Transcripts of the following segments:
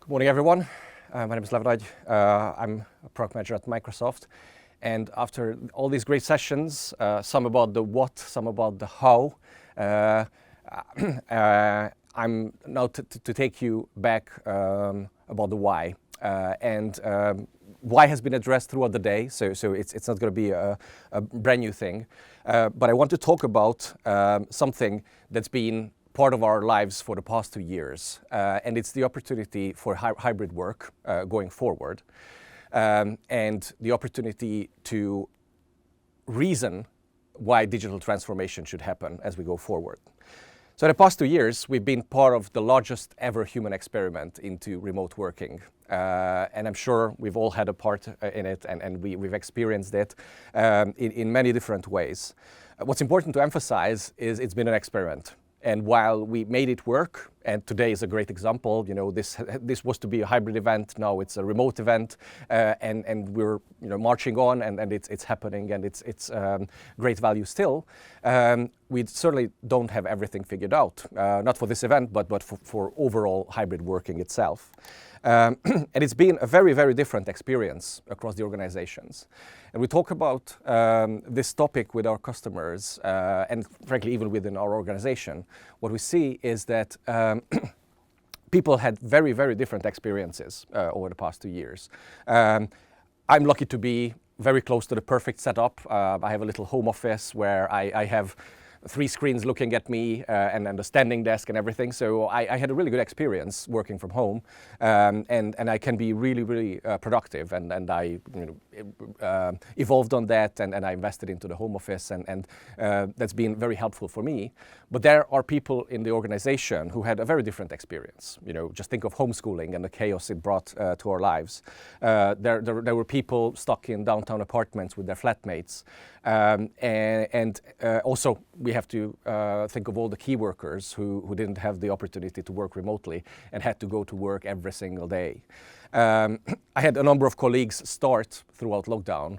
Good morning, everyone. My name is Nagy. I'm a product manager at Microsoft. And after all these great sessions, some about the what, some about the how, I'm now to take you back about the why. Why has been addressed throughout the day, so it's not going to be a brand new thing. But I want to talk about something that's been part of our lives for the past 2 years, and it's the opportunity for hybrid work going forward, and the opportunity to reason why digital transformation should happen as we go forward. So in the past 2 years, we've been part of the largest ever human experiment into remote working. And I'm sure we've all had a part in it, and we've experienced it in many different ways. What's important to emphasize is it's been an experiment. And while we made it work, and today is a great example, this was to be a hybrid event, now it's a remote event, and we're marching on, and it's happening, and it's great value still. We certainly don't have everything figured out, not for this event, but for overall hybrid working itself. And it's been a very, very different experience across the organizations. And we talk about this topic with our customers, and frankly, even within our organization. What we see is that people had very, very different experiences over the past 2 years. I'm lucky to be very close to the perfect setup. I have a little home office where I have 3 screens looking at me and a standing desk and everything. So I had a really good experience working from home, and I can be really, really productive. And I evolved on that, and I invested into the home office, and that's been very helpful for me. But there are people in the organization who had a very different experience. Just think of homeschooling and the chaos it brought to our lives. There were people stuck in downtown apartments with their flatmates. And also we have to think of all the key workers who didn't have the opportunity to work remotely and had to go to work every single day. I had a number of colleagues start throughout lockdown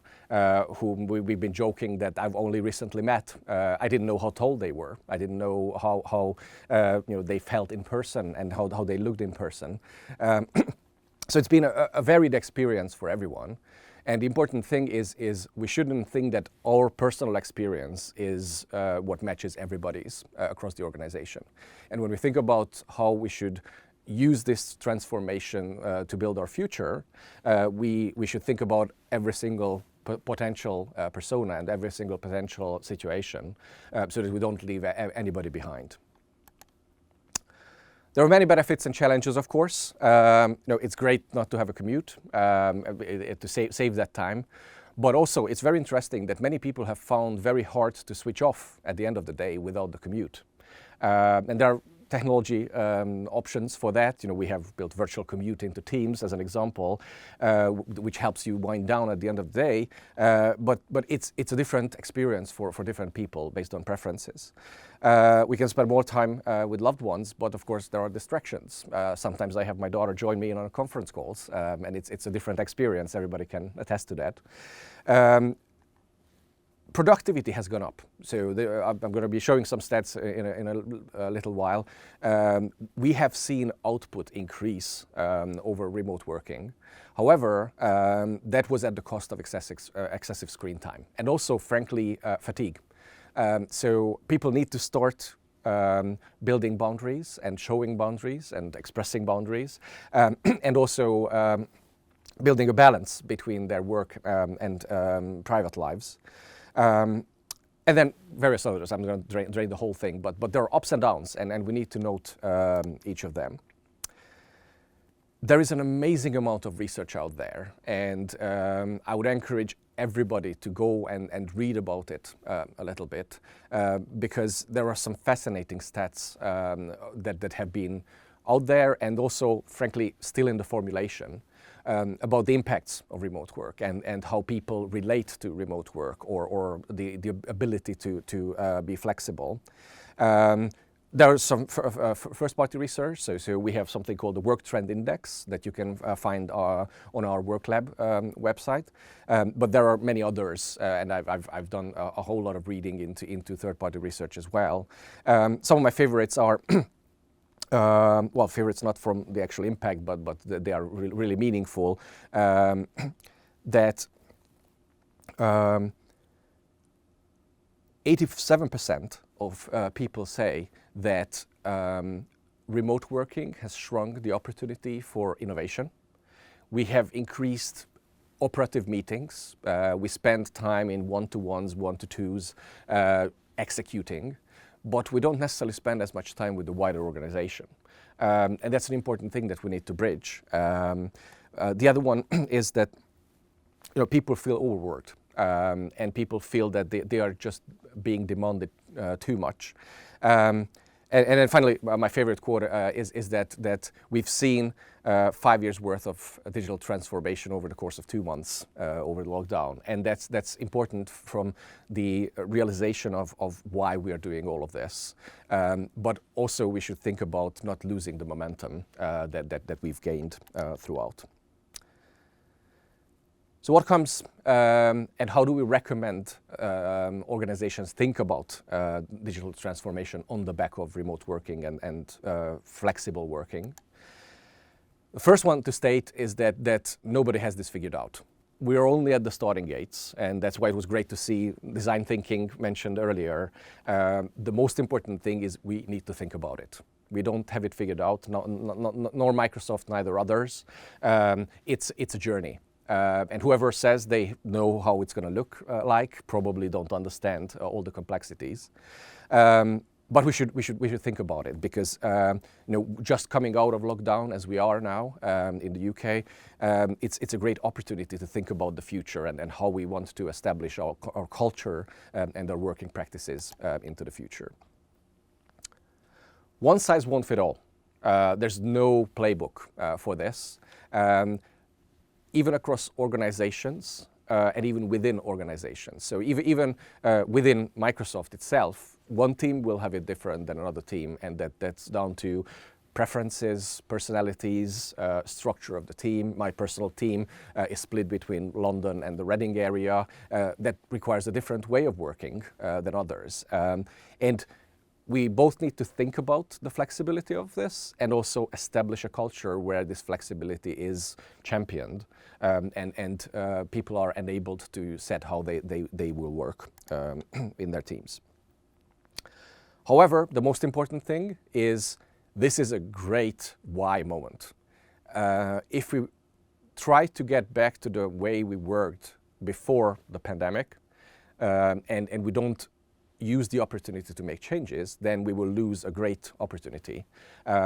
whom we've been joking that I've only recently met. I didn't know how tall they were. I didn't know how they felt in person and how they looked in person. So it's been a varied experience for everyone. And the important thing is we shouldn't think that our personal experience is what matches everybody's across the organization. And when we think about how we should use this transformation to build our future, we should think about every single potential persona and every single potential situation so that we don't leave anybody behind. There are many benefits and challenges, of course. It's great not to have a commute, to save that time. But also, it's very interesting that many people have found very hard to switch off at the end of the day without the commute. And there are technology options for that. We have built virtual commute into Teams as an example, which helps you wind down at the end of the day. But it's a different experience for different people based on preferences. We can spend more time with loved ones, but of course there are distractions. Sometimes I have my daughter join me in on conference calls, and it's a different experience. Everybody can attest to that. Productivity has gone up. So I'm going to be showing some stats in a little while. We have seen output increase over remote working. However, that was at the cost of excessive screen time and also, frankly, fatigue. So people need to start building boundaries and showing boundaries and expressing boundaries, and also building a balance between their work and private lives. And then various others. I'm going to drain the whole thing, but there are ups and downs, and we need to note each of them. There is an amazing amount of research out there, and I would encourage everybody to go and read about it a little bit, because there are some fascinating stats that have been out there and also, frankly, still in the formulation. About the impacts of remote work and how people relate to remote work or the ability to be flexible. There is some first-party research. So we have something called the Work Trend Index that you can find on our WorkLab website. But there are many others, and I've done a whole lot of reading into third-party research as well. Some of my favorites are Well, favorites not from the actual impact, but they are really meaningful. That 87% of people say that remote working has shrunk the opportunity for innovation. We have increased operative meetings. We spend time in one-to-ones, one-to-twos, executing, but we don't necessarily spend as much time with the wider organization. And that's an important thing that we need to bridge. The other one is that people feel overworked, and people feel that they are just being demanded too much. And then finally, my favorite quote is that we've seen 5 years worth of digital transformation over the course of 2 months over the lockdown. And that's important from the realization of why we are doing all of this. But also we should think about not losing the momentum that we've gained throughout. So what comes and how do we recommend organizations think about digital transformation on the back of remote working and flexible working? The first one to state is that nobody has this figured out. We are only at the starting gates, and that's why it was great to see design thinking mentioned earlier. The most important thing is we need to think about it. We don't have it figured out, nor Microsoft, neither others. It's a journey. And whoever says they know how it's going to look like probably don't understand all the complexities. But we should think about it because just coming out of lockdown as we are now in the UK, it's a great opportunity to think about the future and how we want to establish our culture and our working practices into the future. One size won't fit all. There's no playbook for this. Even across organizations and even within organizations. So even within Microsoft itself, one team will have it different than another team, and that's down to preferences, personalities, structure of the team. My personal team is split between London and the Reading area. That requires a different way of working than others. And we both need to think about the flexibility of this and also establish a culture where this flexibility is championed and people are enabled to set how they will work in their teams. However, the most important thing is this is a great why moment. If we try to get back to the way we worked before the pandemic and we don't use the opportunity to make changes, then we will lose a great opportunity.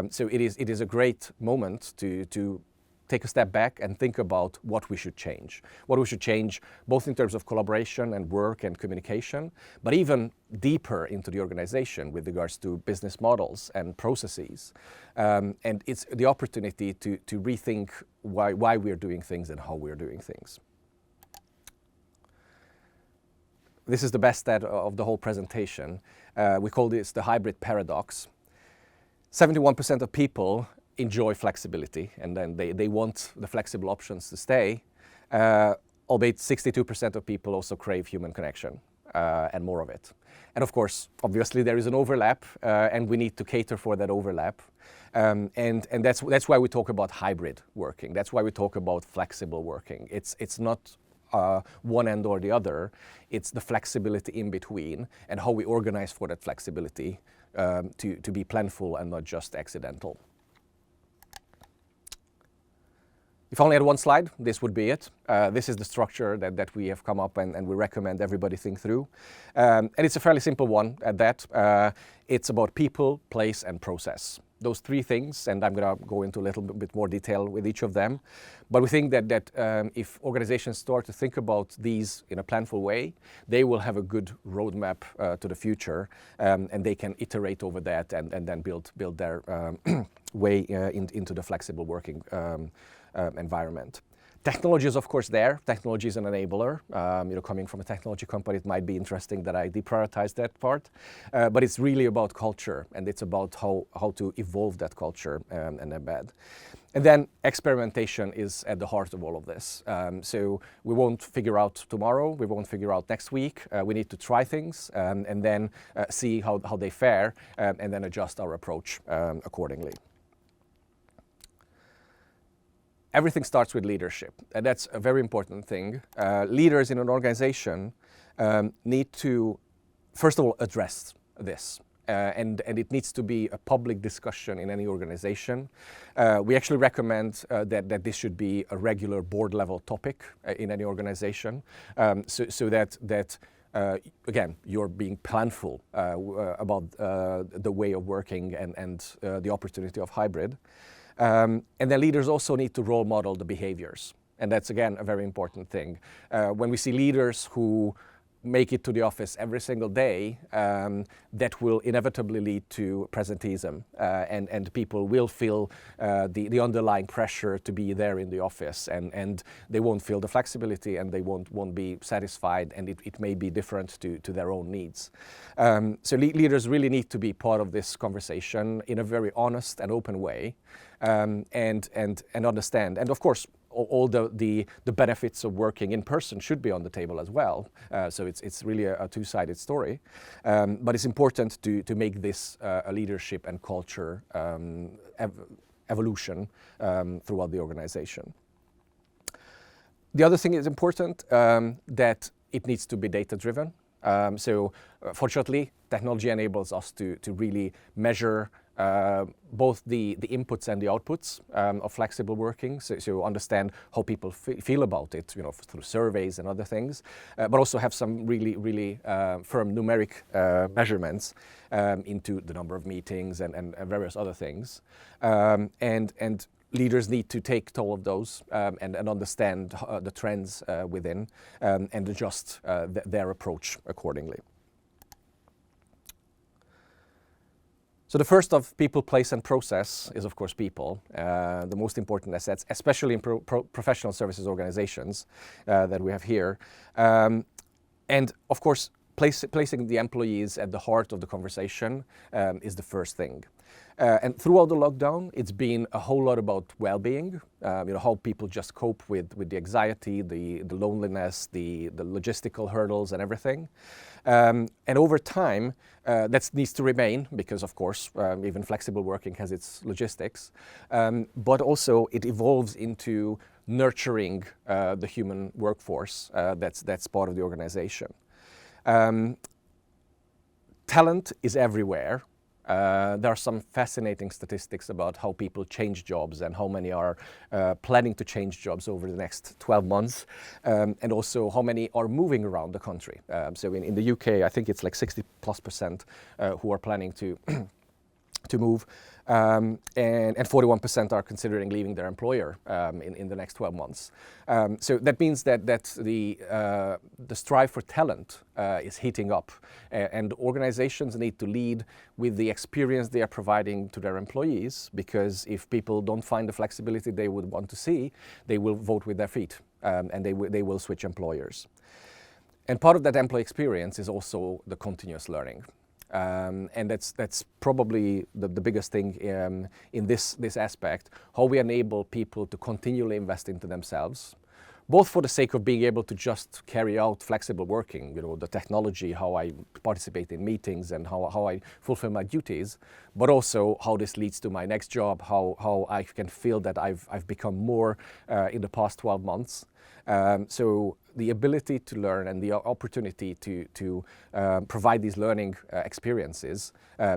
So it is a great moment to take a step back and think about what we should change. What we should change both in terms of collaboration and work and communication, but even deeper into the organization with regards to business models and processes. And it's the opportunity to rethink why we are doing things and how we are doing things. This is the best stat of the whole presentation. We call this the hybrid paradox. 71% of people enjoy flexibility, and then they want the flexible options to stay, albeit 62% of people also crave human connection and more of it. And of course, obviously there is an overlap, and we need to cater for that overlap. And that's why we talk about hybrid working. That's why we talk about flexible working. It's not one end or the other. It's the flexibility in between and how we organize for that flexibility to be planful and not just accidental. If I only had one slide, this would be it. This is the structure that we have come up and we recommend everybody think through. And it's a fairly simple one at that. It's about people, place, and process. Those three things, and I'm going to go into a little bit more detail with each of them. But we think that if organizations start to think about these in a planful way, they will have a good roadmap to the future, and they can iterate over that and then build their way into the flexible working environment. Technology is, of course, there. Technology is an enabler. Coming from a technology company, it might be interesting that I deprioritize that part. But it's really about culture, and it's about how to evolve that culture and embed. And then experimentation is at the heart of all of this. So we won't figure out tomorrow, we won't figure out next week. We need to try things and then see how they fare and then adjust our approach accordingly. Everything starts with leadership, and that's a very important thing. Leaders in an organization need to, first of all, address this. And it needs to be a public discussion in any organization. We actually recommend that this should be a regular board level topic in any organization, so that again, you're being planful about the way of working and the opportunity of hybrid. And then leaders also need to role model the behaviors. And that's, again, a very important thing. When we see leaders who make it to the office every single day, that will inevitably lead to presenteeism, and people will feel the underlying pressure to be there in the office, and they won't feel the flexibility, and they won't be satisfied, and it may be different to their own needs. So leaders really need to be part of this conversation in a very honest and open way, and understand. And of course, all the benefits of working in person should be on the table as well. So it's really a two-sided story. But it's important to make this a leadership and culture evolution throughout the organization. The other thing is important, that it needs to be data-driven. So fortunately, technology enables us to really measure both the inputs and the outputs of flexible working, so understand how people feel about it, through surveys and other things, but also have some really firm numeric measurements into the number of meetings and various other things. And leaders need to take toll of those and understand the trends within and adjust their approach accordingly. So the first of people, place, and process is, of course, people, the most important assets, especially in professional services organizations that we have here. And, of course, placing the employees at the heart of the conversation is the first thing. And throughout the lockdown, it's been a whole lot about well-being, how people just cope with the anxiety, the loneliness, the logistical hurdles and everything. And over time, that needs to remain because, of course, even flexible working has its logistics. But also it evolves into nurturing the human workforce that's part of the organization. Talent is everywhere. There are some fascinating statistics about how people change jobs and how many are planning to change jobs over the next 12 months, and also how many are moving around the country. So in the UK, I think it's like 60+% who are planning to move, and 41% are considering leaving their employer in the next 12 months. So that means that the strive for talent is heating up, and organizations need to lead with the experience they are providing to their employees, because if people don't find the flexibility they would want to see, they will vote with their feet, and they will switch employers. And part of that employee experience is also the continuous learning. And that's probably the biggest thing in this aspect, how we enable people to continually invest into themselves, both for the sake of being able to just carry out flexible working, the technology, how I participate in meetings and how I fulfill my duties, but also how this leads to my next job, how I can feel that I've become more in the past 12 months. So the ability to learn and the opportunity to provide these learning experiences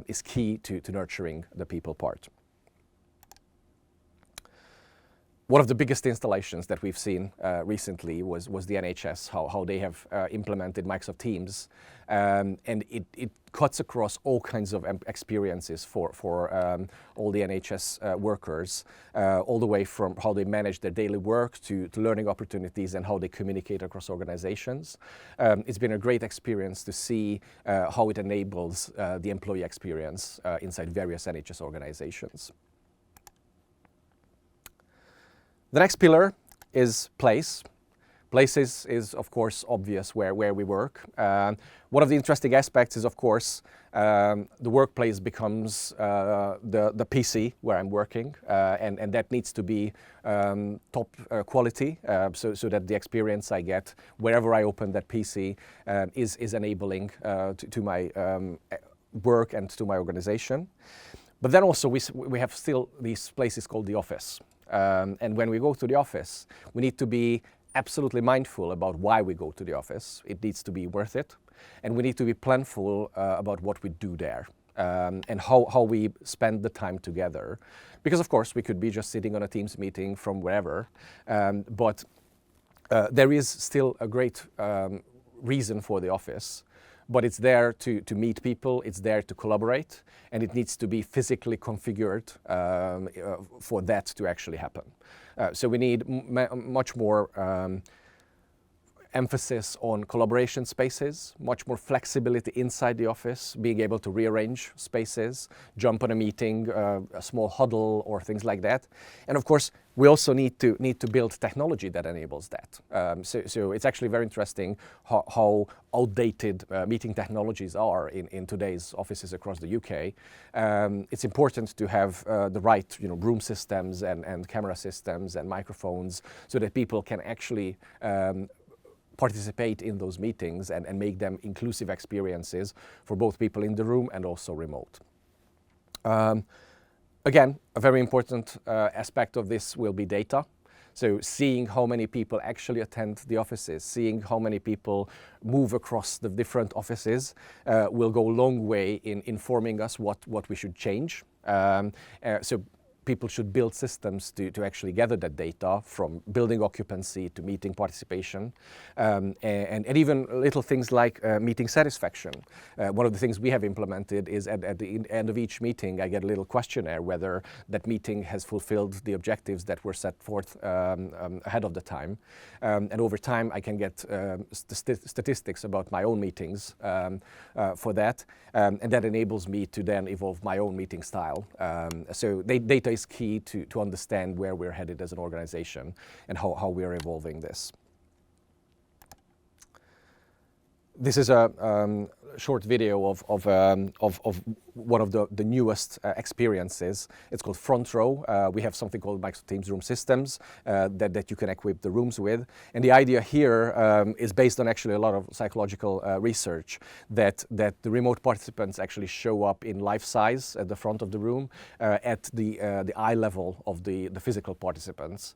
is key to nurturing the people part. One of the biggest installations that we've seen recently was the NHS, how they have implemented Microsoft Teams, and it cuts across all kinds of experiences for all the NHS workers, all the way from how they manage their daily work to learning opportunities and how they communicate across organizations. It's been a great experience to see how it enables the employee experience inside various NHS organizations. The next pillar is place. Places is, of course, obvious where we work. One of the interesting aspects is, of course, the workplace becomes the PC where I'm working, and that needs to be top quality, so that the experience I get wherever I open that PC is enabling to my work and to my organization. But then also we have still these places called the office. And when we go to the office, we need to be absolutely mindful about why we go to the office. It needs to be worth it. And we need to be planful about what we do there, and how we spend the time together. Because of course we could be just sitting on a Teams meeting from wherever, but there is still a great reason for the office. But it's there to meet people, it's there to collaborate, and it needs to be physically configured for that to actually happen. So we need much more emphasis on collaboration spaces, much more flexibility inside the office, being able to rearrange spaces, jump on a meeting, a small huddle or things like that. And of course, we also need to build technology that enables that. So it's actually very interesting how outdated meeting technologies are in today's offices across the UK. It's important to have the right room systems and camera systems and microphones so that people can actually participate in those meetings and make them inclusive experiences for both people in the room and also remote. Again, a very important aspect of this will be data. So seeing how many people actually attend the offices, seeing how many people move across the different offices will go a long way in informing us what we should change. So people should build systems to actually gather that data, from building occupancy to meeting participation, and even little things like meeting satisfaction. One of the things we have implemented is at the end of each meeting, I get a little questionnaire whether that meeting has fulfilled the objectives that were set forth ahead of the time. And over time, I can get statistics about my own meetings for that, and that enables me to then evolve my own meeting style. So data is key to understand where we're headed as an organization and how we're evolving this. This is a short video of one of the newest experiences. It's called Front Row. We have something called Microsoft Teams Room Systems that you can equip the rooms with. And the idea here is based on actually a lot of psychological research that the remote participants actually show up in life size at the front of the room at the eye level of the physical participants,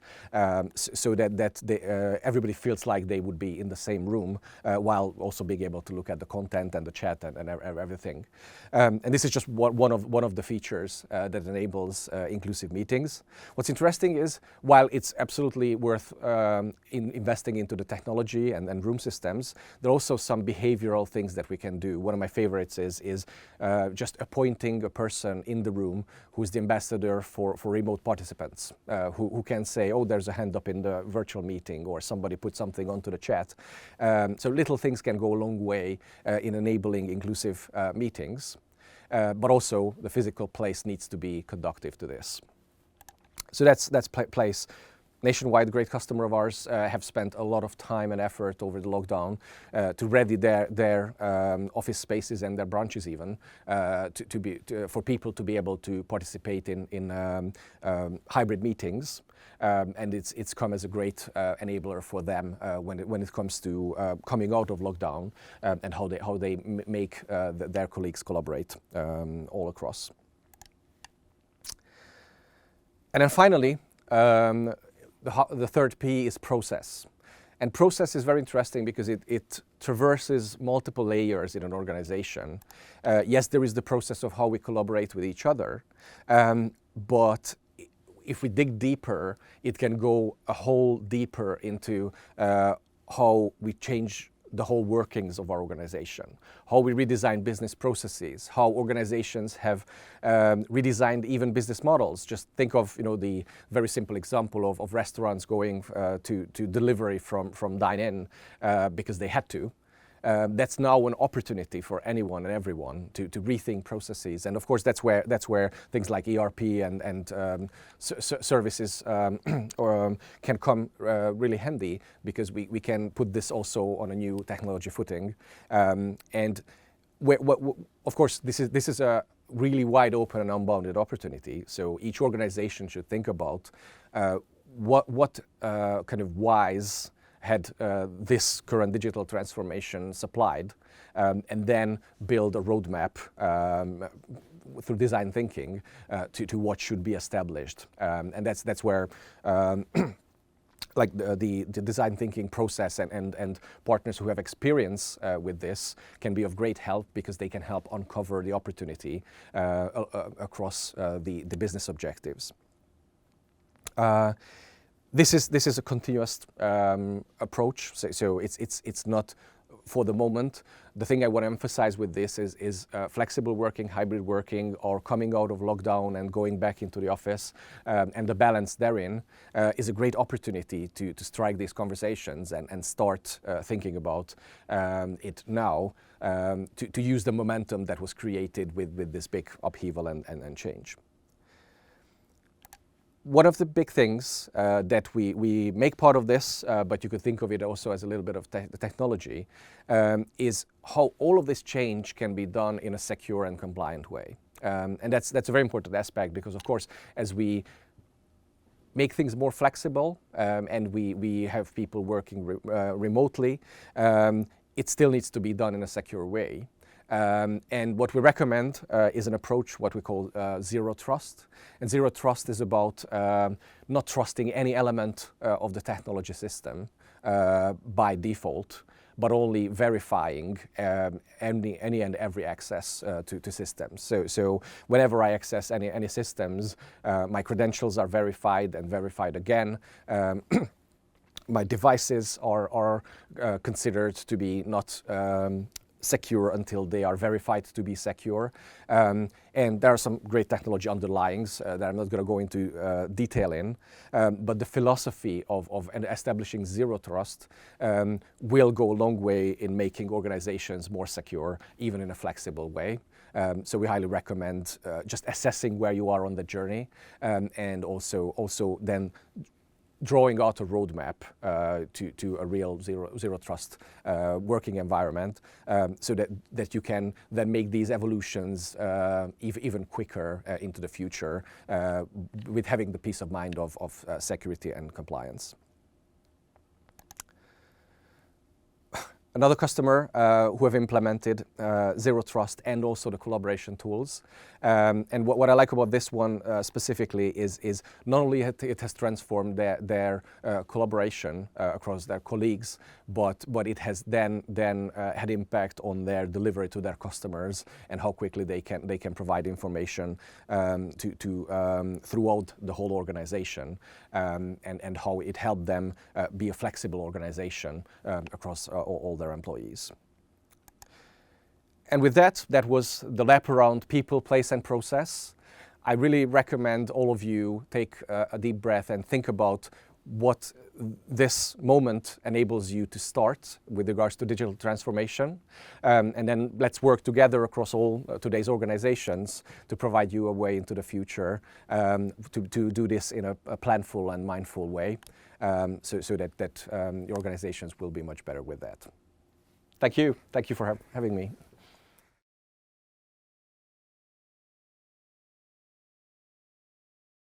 so that everybody feels like they would be in the same room while also being able to look at the content and the chat and everything. And this is just one of the features that enables inclusive meetings. What's interesting is, while it's absolutely worth investing into the technology and room systems, there are also some behavioral things that we can do. One of my favorites is just appointing a person in the room who's the ambassador for remote participants, who can say, oh, there's a hand up in the virtual meeting, or somebody put something onto the chat. So little things can go a long way in enabling inclusive meetings, but also the physical place needs to be conducive to this. So that's place. Nationwide, great customer of ours have spent a lot of time and effort over the lockdown to ready their office spaces and their branches even for people to be able to participate in hybrid meetings. And it's come as a great enabler for them when it comes to coming out of lockdown and how they make their colleagues collaborate all across. And then finally, the third P is process. And process is very interesting because it traverses multiple layers in an organization. Yes, there is the process of how we collaborate with each other, but if we dig deeper, it can go a whole deeper into how we change the whole workings of our organization, how we redesign business processes, how organizations have redesigned even business models. Just think of the very simple example of restaurants going to delivery from dine-in because they had to. that's now an opportunity for anyone and everyone to rethink processes. And of course, that's where things like ERP and services can come really handy, because we can put this also on a new technology footing. And of course, this is a really wide open and unbounded opportunity. So each organization should think about what kind of whys had this current digital transformation supplied, and then build a roadmap through design thinking to what should be established. And that's where like the design thinking process and partners who have experience with this can be of great help, because they can help uncover the opportunity across the business objectives. This is a continuous approach, so it's not for the moment. The thing I want to emphasize with this is flexible working, hybrid working, or coming out of lockdown and going back into the office, and the balance therein is a great opportunity to strike these conversations and start thinking about it now, to use the momentum that was created with this big upheaval and change. One of the big things that we make part of this, but you could think of it also as a little bit of technology, is how all of this change can be done in a secure and compliant way. And that's a very important aspect, because of course, as we make things more flexible and we have people working remotely, it still needs to be done in a secure way. And what we recommend is an approach, what we call zero trust. And zero trust is about not trusting any element of the technology system by default, but only verifying any and every access to systems. So whenever I access any systems, my credentials are verified and verified again. My devices are considered to be not secure until they are verified to be secure. And there are some great technology underlyings that I'm not going to go into detail in. But the philosophy of establishing zero trust will go a long way in making organizations more secure, even in a flexible way. So we highly recommend just assessing where you are on the journey, and also then drawing out a roadmap to a real zero trust working environment, so that you can then make these evolutions even quicker into the future, with having the peace of mind of security and compliance. Another customer who have implemented zero trust and also the collaboration tools. And what I like about this one specifically is not only it has transformed their collaboration across their colleagues, but it has then had impact on their delivery to their customers and how quickly they can provide information throughout the whole organization, and how it helped them be a flexible organization across all their employees. And with that was the lap around people, place, and process. I really recommend all of you take a deep breath and think about what this moment enables you to start with regards to digital transformation. And then let's work together across all today's organizations to provide you a way into the future, to do this in a planful and mindful way, so that your organizations will be much better with that. Thank you. Thank you for having me.